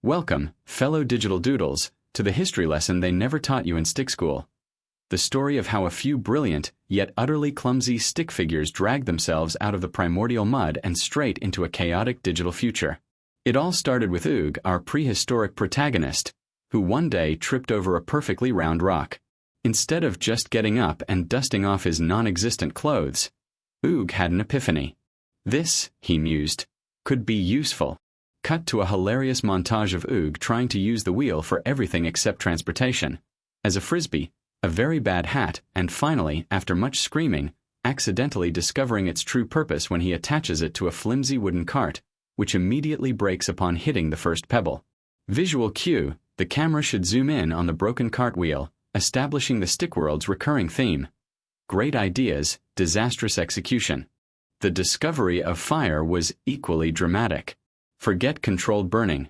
Welcome, fellow digital doodles, to the history lesson they never taught you in stick school. The story of how a few brilliant, yet utterly clumsy stick figures dragged themselves out of the primordial mud and straight into a chaotic digital future. It all started with Oog, our prehistoric protagonist, who one day tripped over a perfectly round rock. Instead of just getting up and dusting off his non-existent clothes, Oog had an epiphany. This, he mused, could be useful. Cut to a hilarious montage of Oog trying to use the wheel for everything except transportation, as a frisbee, a very bad hat, and finally, after much screaming, accidentally discovering its true purpose when he attaches it to a flimsy wooden cart, which immediately breaks upon hitting the first pebble. Visual cue: the camera should zoom in on the broken cartwheel, establishing the stick world's recurring theme. Great ideas, disastrous execution. The discovery of fire was equally dramatic. Forget controlled burning.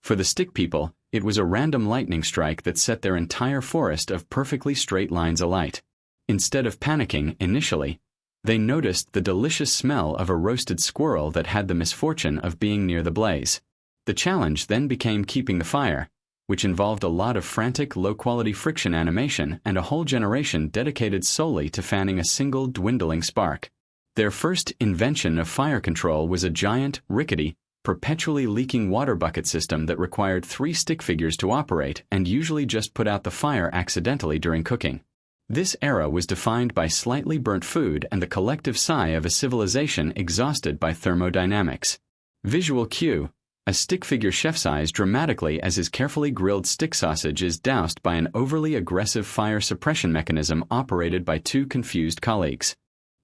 For the stick people, it was a random lightning strike that set their entire forest of perfectly straight lines alight. Instead of panicking initially, they noticed the delicious smell of a roasted squirrel that had the misfortune of being near the blaze. The challenge then became keeping the fire, which involved a lot of frantic, low-quality friction animation and a whole generation dedicated solely to fanning a single dwindling spark. Their first invention of fire control was a giant, rickety, perpetually leaking water bucket system that required 3 stick figures to operate and usually just put out the fire accidentally during cooking. This era was defined by slightly burnt food and the collective sigh of a civilization exhausted by thermodynamics. Visual cue: a stick figure chef's eyes dramatically as his carefully grilled stick sausage is doused by an overly aggressive fire suppression mechanism operated by 2 confused colleagues.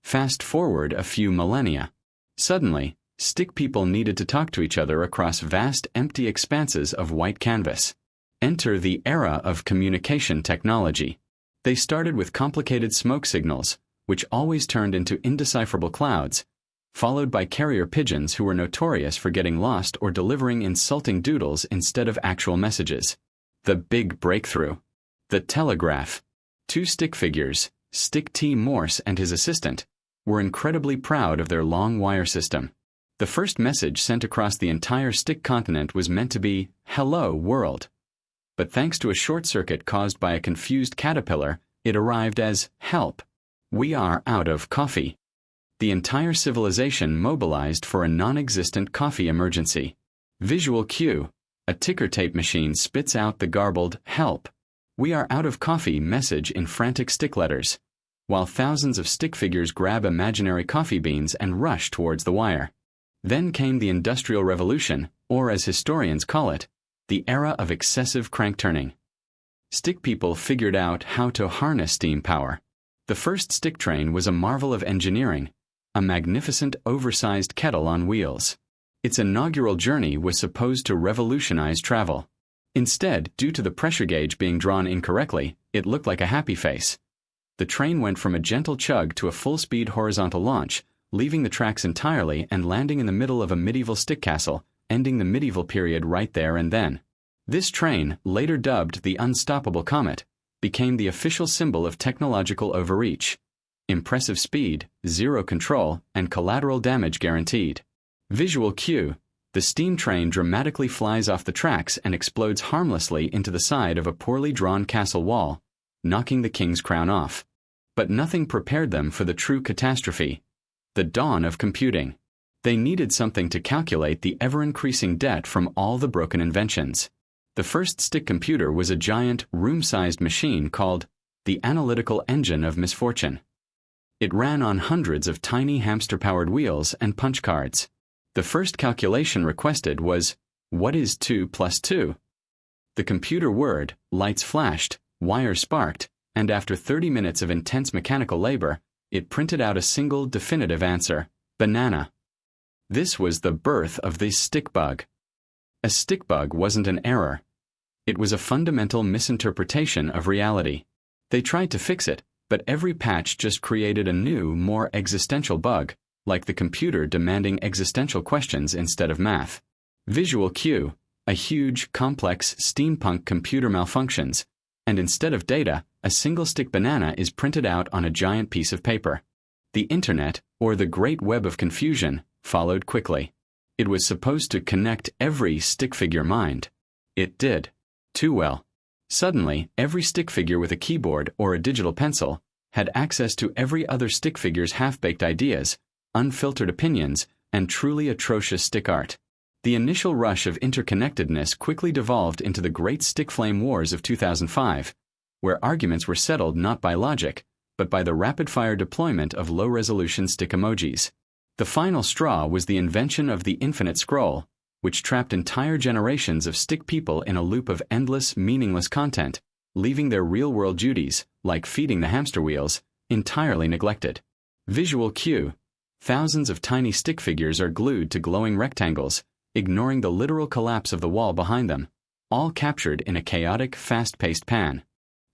Fast forward a few millennia. Suddenly, stick people needed to talk to each other across vast, empty expanses of white canvas. Enter the era of communication technology. They started with complicated smoke signals, which always turned into indecipherable clouds, followed by carrier pigeons who were notorious for getting lost or delivering insulting doodles instead of actual messages. The big breakthrough. The telegraph. 2 stick figures, Stick T. Morse and his assistant, were incredibly proud of their long wire system. The first message sent across the entire stick continent was meant to be, "Hello, world." But thanks to a short circuit caused by a confused caterpillar, it arrived as, "Help! We are out of coffee." The entire civilization mobilized for a non-existent coffee emergency. Visual cue: a ticker tape machine spits out the garbled, "Help! We are out of coffee" message in frantic stick letters, while thousands of stick figures grab imaginary coffee beans and rush towards the wire. Then came the Industrial Revolution, or as historians call it, the era of excessive crank turning. Stick people figured out how to harness steam power. The first stick train was a marvel of engineering, a magnificent oversized kettle on wheels. Its inaugural journey was supposed to revolutionize travel. Instead, due to the pressure gauge being drawn incorrectly, it looked like a happy face. The train went from a gentle chug to a full-speed horizontal launch, leaving the tracks entirely and landing in the middle of a medieval stick castle, ending the medieval period right there and then. This train, later dubbed the Unstoppable Comet, became the official symbol of technological overreach. Impressive speed, zero control, and collateral damage guaranteed. Visual cue: the steam train dramatically flies off the tracks and explodes harmlessly into the side of a poorly drawn castle wall, knocking the king's crown off. But nothing prepared them for the true catastrophe: the dawn of computing. They needed something to calculate the ever-increasing debt from all the broken inventions. The first stick computer was a giant, room-sized machine called the Analytical Engine of Misfortune. It ran on hundreds of tiny hamster-powered wheels and punch cards. The first calculation requested was, "What is 2 plus 2?" The computer whirred, lights flashed, wires sparked, and after 30 minutes of intense mechanical labor, it printed out a single definitive answer: banana. This was the birth of the stick bug. A stick bug wasn't an error. It was a fundamental misinterpretation of reality. They tried to fix it, but every patch just created a new, more existential bug, like the computer demanding existential questions instead of math. Visual cue: a huge, complex, steampunk computer malfunctions, and instead of data, a single stick banana is printed out on a giant piece of paper. The Internet, or the Great Web of Confusion, followed quickly. It was supposed to connect every stick figure mind, It did. Too well. Suddenly, every stick figure with a keyboard or a digital pencil had access to every other stick figure's half-baked ideas, unfiltered opinions, and truly atrocious stick art. The initial rush of interconnectedness quickly devolved into the great stick flame wars of 2005, where arguments were settled not by logic, but by the rapid-fire deployment of low-resolution stick emojis. The final straw was the invention of the infinite scroll, which trapped entire generations of stick people in a loop of endless, meaningless content, leaving their real-world duties, like feeding the hamster wheels, entirely neglected. Visual cue. Thousands of tiny stick figures are glued to glowing rectangles, ignoring the literal collapse of the wall behind them, all captured in a chaotic, fast-paced pan.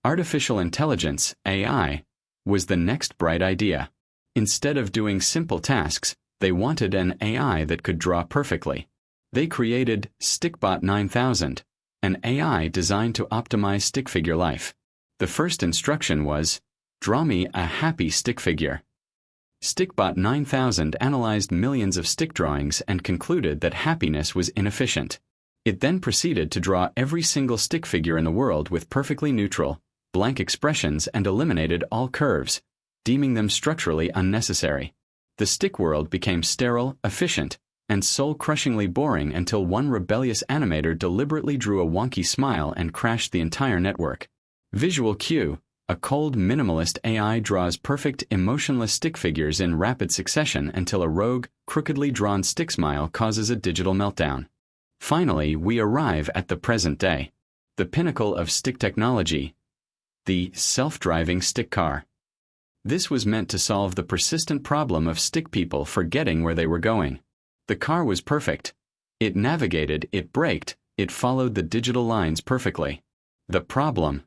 Artificial intelligence, AI, was the next bright idea. Instead of doing simple tasks, they wanted an AI that could draw perfectly. They created StickBot 9000, an AI designed to optimize stick figure life. The first instruction was, draw me a happy stick figure. StickBot 9000 analyzed millions of stick drawings and concluded that happiness was inefficient. It then proceeded to draw every single stick figure in the world with perfectly neutral, blank expressions and eliminated all curves, deeming them structurally unnecessary. The stick world became sterile, efficient, and soul-crushingly boring until one rebellious animator deliberately drew a wonky smile and crashed the entire network. Visual cue. A cold, minimalist AI draws perfect, emotionless stick figures in rapid succession until a rogue, crookedly drawn stick smile causes a digital meltdown. Finally, we arrive at the present day. The pinnacle of stick technology. The self-driving stick car. This was meant to solve the persistent problem of stick people forgetting where they were going. The car was perfect. It navigated, it braked, it followed the digital lines perfectly. The problem.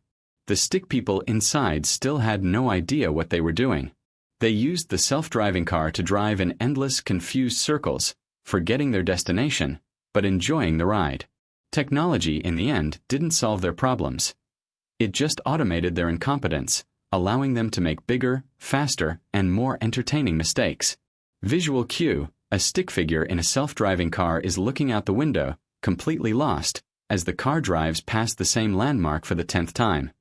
The stick people inside still had no idea what they were doing. They used the self-driving car to drive in endless, confused circles, forgetting their destination, but enjoying the ride. Technology, in the end, didn't solve their problems. It just automated their incompetence, allowing them to make bigger, faster, and more entertaining mistakes. Visual cue. A stick figure in a self-driving car is looking out the window, completely lost, as the car drives past the same landmark for the 10th time.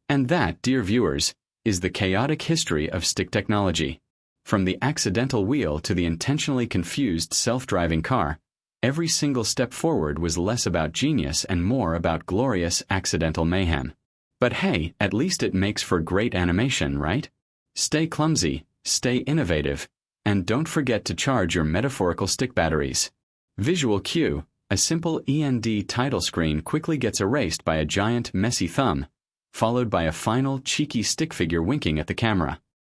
And that, dear viewers, is the chaotic history of stick technology. From the accidental wheel to the intentionally confused self-driving car, every single step forward was less about genius and more about glorious accidental mayhem. But hey, at least it makes for great animation, right? Stay clumsy, stay innovative, and don't forget to charge your metaphorical stick batteries. Visual cue. A simple END title screen quickly gets erased by a giant, messy thumb, followed by a final, cheeky stick figure winking at the camera.